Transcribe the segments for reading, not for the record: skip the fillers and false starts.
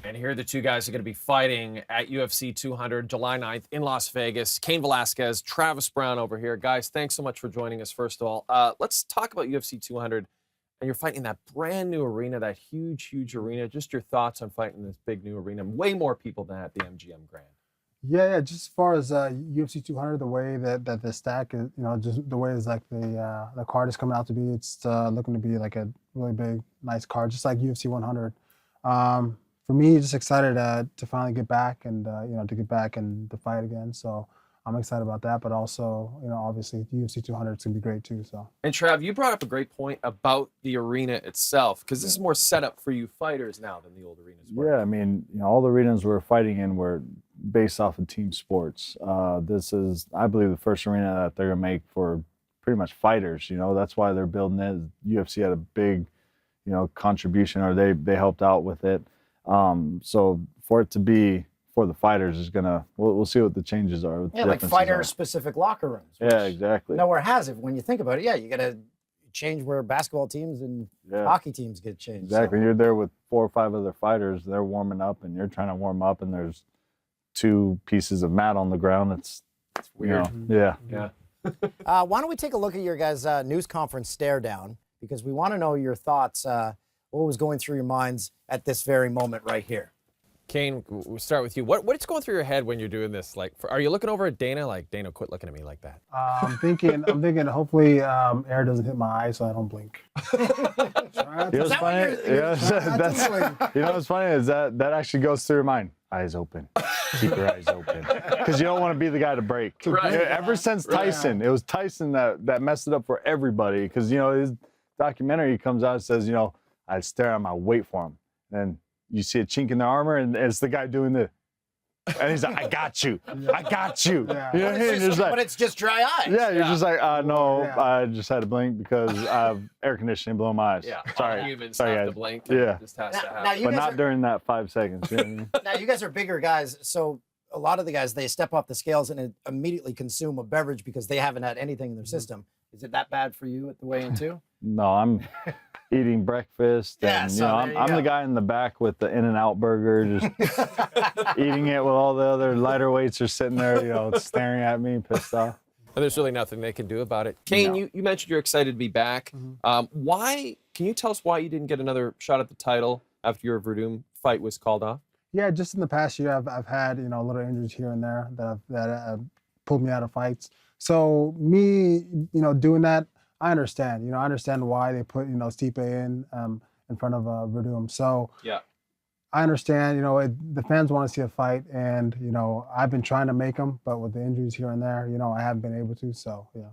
And here the two guys are going to be fighting at UFC 200, July 9th in Las Vegas. Cain Velasquez, Travis Browne over here. Guys, thanks so much for joining us, first of all. Let's talk about UFC 200. And you're fighting in that brand new arena, that huge, huge arena. Just your thoughts on fighting in this big new arena. Way more people than at the MGM Grand. Yeah, just as far as UFC 200, the way that the stack is, just the way it's like the card is coming out to be, it's looking to be like a really big, nice card, just like UFC 100. For me, just excited to finally get back and to get back and to fight again. So I'm excited about that, but also, obviously UFC 200 is gonna be great too. So. And Trav, you brought up a great point about the arena itself, because this is more set up for you fighters now than the old arenas were. Yeah, I mean, all the arenas we're fighting in were based off of team sports. This is, I believe, the first arena that they're gonna make for pretty much fighters. That's why they're building it. UFC had a big, contribution, or they helped out with it. So for it to be for the fighters is gonna, we'll see what the changes are. Yeah, like fighter-specific locker rooms. Yeah, exactly. Nowhere has it. When you think about it, yeah, you got to change where basketball teams and hockey teams get changed. Exactly. So. You're there with 4 or 5 other fighters. They're warming up, and you're trying to warm up, and there's 2 pieces of mat on the ground. It's weird. Yeah. Why don't we take a look at your guys' news conference Staredown, because we want to know your thoughts. What was going through your minds at this very moment right here? Cain, we'll start with you. What's going through your head when you're doing this? Like, are you looking over at Dana? Like, Dana, quit looking at me like that. I'm thinking. Hopefully, air doesn't hit my eyes, so I don't blink. What's funny? What's funny is that actually goes through your mind. Eyes open. Keep your eyes open, because you don't want to be the guy to break. Right. Ever since Tyson, it was Tyson that messed it up for everybody. Because his documentary comes out and says, I'd stare at him, I'd wait for him, and you see a chink in the armor, and it's the guy doing the, and he's like, I got you. I got you. Yeah. You know what I mean? But it's just dry eyes. Yeah, you're just like, no, I just had to blink because I have air conditioning below my eyes. Yeah, sorry. Humans sorry, have guys. to blink. Yeah. Just has to happen. Now but not during that 5 seconds. You know what I mean? Now, you guys are bigger guys, so a lot of the guys, they step off the scales and immediately consume a beverage because they haven't had anything in their system. Is it that bad for you at the weigh-in too? No, I'm eating breakfast, and I'm the guy in the back with the In-N-Out burger, just eating it while all the other lighter weights are sitting there, staring at me, pissed off. And there's really nothing they can do about it. Cain, you mentioned you're excited to be back. Why? Can you tell us why you didn't get another shot at the title after your Verdum fight was called off? Yeah, just in the past year, I've had little injuries here and there that have pulled me out of fights. So me, doing that, I understand. I understand why they put Stipe in front of Verdum. So yeah, I understand. The fans want to see a fight, and I've been trying to make them, but with the injuries here and there, I haven't been able to. So yeah.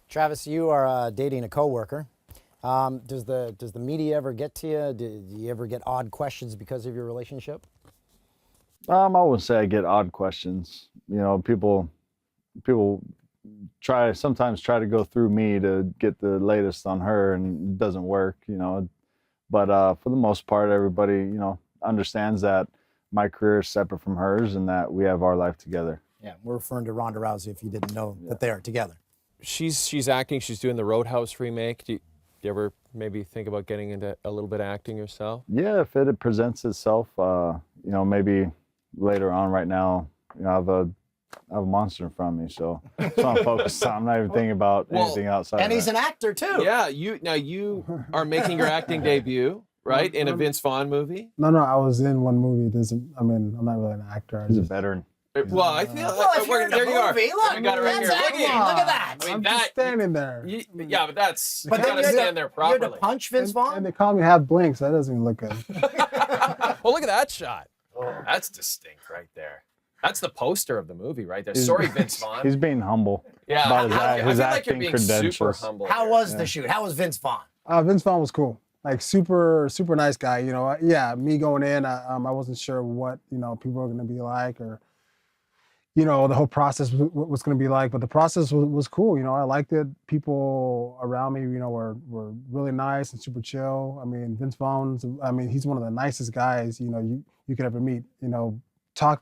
Travis, you are dating a coworker. Does the media ever get to you? Do you ever get odd questions because of your relationship? I wouldn't say I get odd questions. People sometimes try to go through me to get the latest on her, and it doesn't work. But for the most part, everybody understands that my career is separate from hers and that we have our life together. Yeah, we're referring to Ronda Rousey, if you didn't know that they are together. She's acting. She's doing the Roadhouse remake. Do you ever maybe think about getting into a little bit of acting yourself? Yeah, if it presents itself, maybe later on. Right now, I have a monster in front of me, so that's what I'm focused on. I'm not even thinking about anything outside. And he's an actor too. Yeah, you are making your acting debut, right, in a Vince Vaughn movie? No, I was in one movie. I'm not really an actor. He's a veteran. Well, I feel if you're in a movie, look, got it right here. Look at that. I mean, I'm just standing there. Yeah, but that's But you gotta stand there properly. You had to punch Vince Vaughn? And they call me half blink, so that doesn't even look good. Well, look at that shot. Oh, that's distinct right there. That's the poster of the movie right there. Sorry, Vince Vaughn. He's being humble. Yeah, about his I feel like you're acting being credentials. super humble. How was the shoot? How was Vince Vaughn? Vince Vaughn was cool. Like super nice guy. Me going in, I wasn't sure what people were going to be like, or the whole process was going to be like. But the process was cool. I liked it. People around me, were really nice and super chill. I mean, Vince Vaughn. He's one of the nicest guys you could ever meet.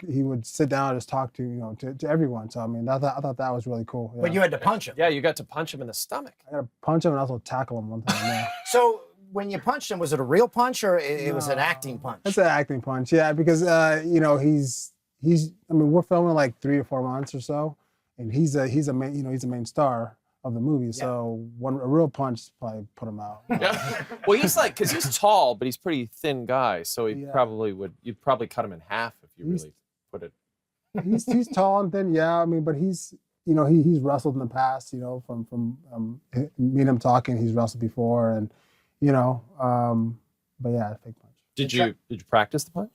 He would sit down and just talk to to everyone. So I thought that was really cool. Yeah. But you had to punch him. Yeah, you got to punch him in the stomach. I got to punch him and also tackle him one time. Yeah. So when you punched him, was it a real punch or it was an acting punch? It's an acting punch, yeah, because you know, he's I mean, we're filming like 3 or 4 months or so, and he's a main, you know, he's a main star of the movie. So a real punch probably put him out. Yeah. Well, he's like, because he's tall, but he's pretty thin guy, so he probably would. You'd probably cut him in half if you really put it. He's tall and thin, yeah. I mean, but he's, you know, he's wrestled in the past. You know, from me and him talking, he's wrestled before, and you know, but yeah, fake punch. Did you practice the punch?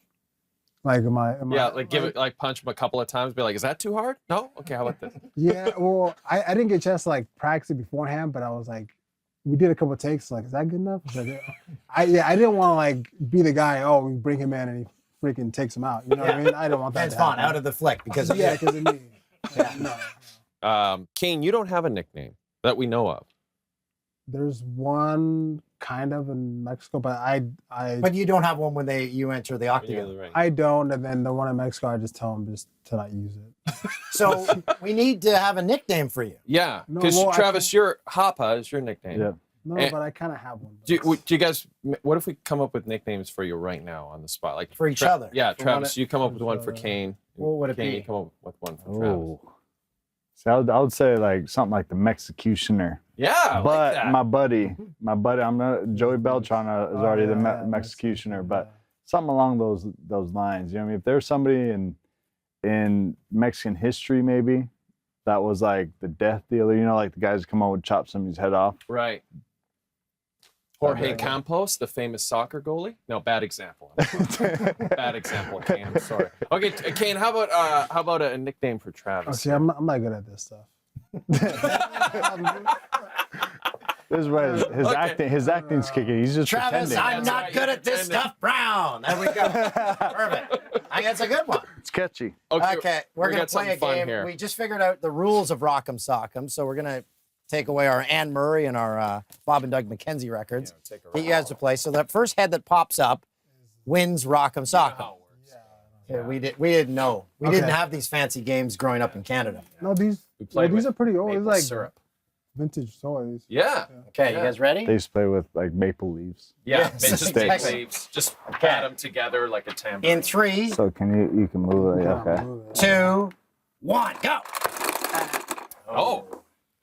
Like, am I like give it, like punch him a couple of times, be like, is that too hard? No? Okay, how about this? Yeah, well, I didn't get a chance to like practice it beforehand, but I was like, we did a couple of takes, like, is that good enough? Like, I didn't want to like be the guy, oh, we bring him in and he freaking takes him out. You know what I mean? I don't want that. That's fun, out of the flick because of because of me. No. Cain, you don't have a nickname that we know of. There's one kind of in Mexico, but But you don't have one when you enter the octagon. Right. I don't, and then the one in Mexico, I just tell them just to not use it. So we need to have a nickname for you. Yeah, No, because well, Travis, your Hapa is your nickname. Yeah. No, And- but I kind of have one. Do you guys? What if we come up with nicknames for you right now on the spot, like For each other. Yeah, For Travis, one- you come up with for one each for other. Cain. What would it Cain, be? you come up with one for Travis. Oh. See, I would say like something like the Mexicutioner. Yeah, I But like that. my buddy, I'm not Joey Beltran is already the Mexicutioner, but something along those lines. You know what I mean? If there's somebody in Mexican history, maybe that was like the death dealer. You know, like the guys come out would chop somebody's head off. Right. Jorge Okay. Campos, the famous soccer goalie. No, bad example. Bad example, Cain. I'm sorry. Okay, Cain, how about a nickname for Oh, Travis? see, I'm not good at this stuff. This is where his acting's kicking. He's just Travis, pretending. I'm not good at this stuff, Browne. There we go. Perfect. I think that's a good one. It's catchy. Okay, we're we going got to play a something fun game. here. We just figured out the rules of Rock'em Sock'em, so we're going to take away our Anne Murray and our Bob and Doug McKenzie records. take a Get you guys to play. So that first head that pops up wins Rock'em Sock'em. Yeah, we didn't know. We didn't have these fancy games growing up in Canada. No, these played these with are pretty old. It's maple like syrup. vintage toys. Yeah. Okay, you guys ready? They used to play with like maple leaves. Yeah, Yes, just exactly. make leaves. Just pat them together like a tambourine. In 3, So you can move it. Okay. 2, 1, go. Oh,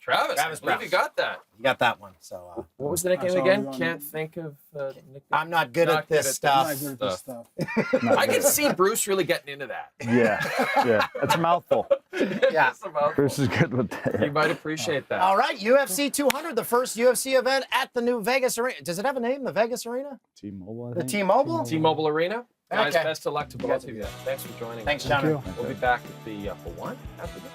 Travis, Travis I believe Browne. you got that. You got that one. So What was the nickname Sorry, again? Ron. Can't think of nickname. I'm not good at this I'm stuff. not good at this stuff. I can see Bruce really getting into that. Yeah. It's a mouthful. Yeah. It's about- Bruce is good with that. You might appreciate that. All right, UFC 200, the first UFC event at the new Vegas Arena. Does it have a name, the Vegas Arena? T-Mobile, I The think. T-Mobile? T-Mobile Arena. Guys, Okay. best of luck to both of you. Thanks for joining Thanks, us. Thank John. you. We'll be back at the for one after this.